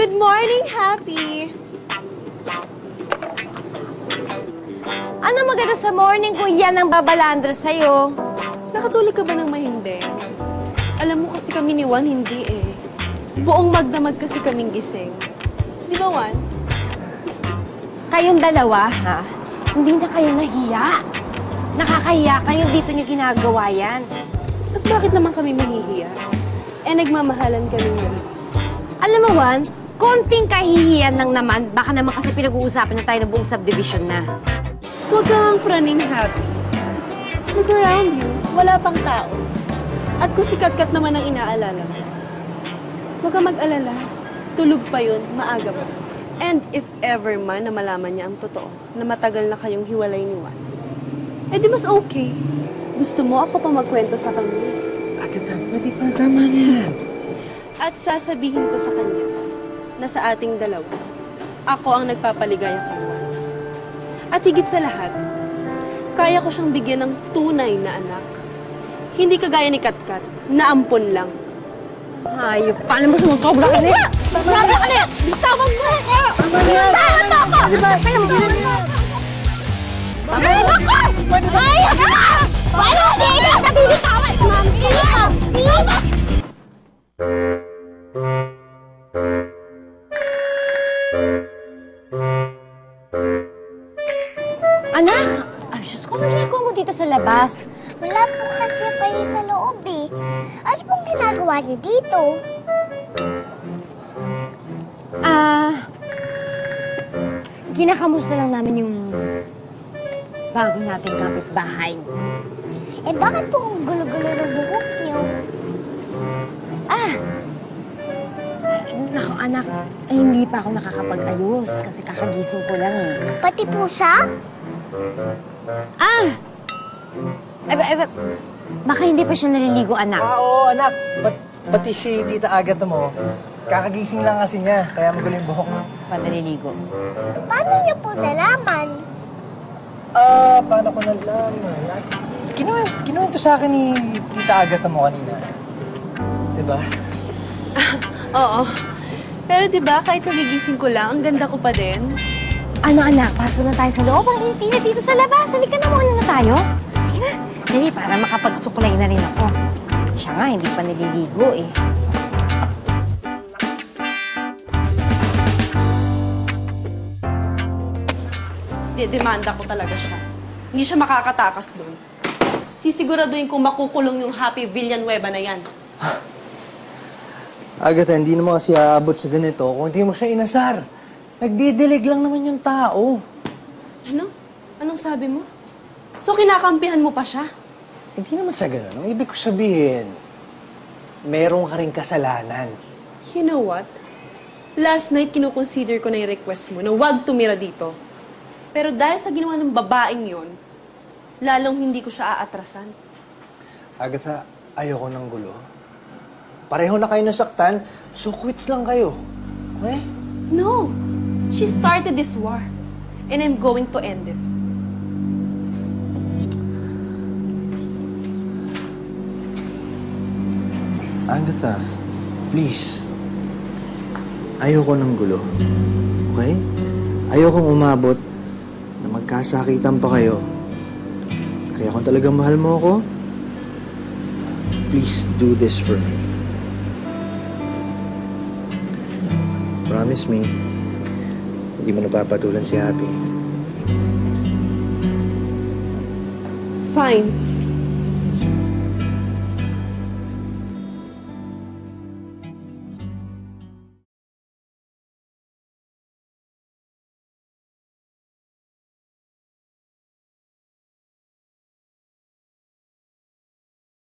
Good morning, Happy! Ano maganda sa morning kung yan ang babalandra sa'yo? Nakatulog ka ba ng mahimbing? Alam mo kasi kami ni Juan, hindi eh. Buong magdamag kasi kaming gising. Di ba, Juan? Kayong dalawa, ha? Hindi na kayo nahiya. Nakakahiya kayo, dito nyo ginagawa yan. At bakit naman kami mahihiya? Eh, nagmamahalan kami na. Alam mo, Juan, konting kahihiyan lang naman. Baka naman kasi pinag-uusapan na tayo ng buong subdivision na. Huwag kang praning Happy. Look around you. Wala pang tao. At kung si Katkat naman ang inaalala mo, huwag kang mag-alala. Tulog pa yun, maaga pa. And if ever man na malaman niya ang totoo, na matagal na kayong hiwalay ni Juan, eh di mas okay. Gusto mo ako pa magkwento sa kanya? Agatha, pwede pa. Tama na yan. At sasabihin ko sa kanya na sa ating dalawa, ako ang nagpapaligaya kay Juan. At higit sa lahat, kaya ko siyang bigyan ng tunay na anak. Hindi kagaya ni Katkat, na ampon lang. Hayop, paano mo sumusobra ka na? Sobra ka na! Bitawan mo ako! Bitawan mo ako! Kaya mo bitawan mo ako! Bitawan mo ako! Hayop ka! Paano hindi ka sa bibitawan? Mamsi! Anak! Ay, Diyos ko, nagligo mo dito sa labas. Wala po kasi kayo sa loob eh. Ano pong ginagawa niyo dito? Kinakamusta lang namin yung bago nating kapitbahay. Eh bakit po ang gulo-gulo ng buhok niyo? Naku anak, hindi pa ako nakakapag-ayos kasi kakagising ko lang eh. Pati po siya? Baka hindi pa siya naliligo, anak. Oo, anak. Pati si Tita Agatha mo, kakagising lang kasi niya, kaya magulo yung buhok. Pa naliligo. Paano niyo po nalaman? Paano ko nalaman? Kinuwento sa akin ni Tita Agatha mo kanina. Diba? Oo. Pero diba, kahit nagigising ko lang, ang ganda ko pa din. Ano, anak? Pasok na tayo sa loob. Ang init dito sa labas. Halika na muna na tayo. Halika na. Dali, para makapagsuklay na rin ako. Siya nga, hindi pa naliligo eh. Demanda ko talaga siya. Hindi siya makakatakas doon. Sisiguraduhin kong makukulong yung Happy Villanueva na yan. Agatha, hindi naman kasi aabot sa ganito kung hindi mo siya inasar. Nagdidilig lang naman yung tao. Ano? Anong sabi mo? So, kinakampihan mo pa siya? Hindi naman sa ganun. Ang ibig ko sabihin, meron ka rin kasalanan. You know what? Last night, kinukonsider ko na yung request mo na huwag tumira dito. Pero dahil sa ginawa ng babaeng yon, lalong hindi ko siya aatrasan. Agatha, ayoko ng gulo. Pareho na kayo nasaktan, so quits lang kayo. Okay? No! She started this war. And I'm going to end it. Agatha, please. Ayoko ng gulo. Okay? Ayokong umabot na magkasakitan pa kayo. Kaya kung talagang mahal mo ako, please do this for me. Promise me, hindi mo napapatulan si Happy. Fine.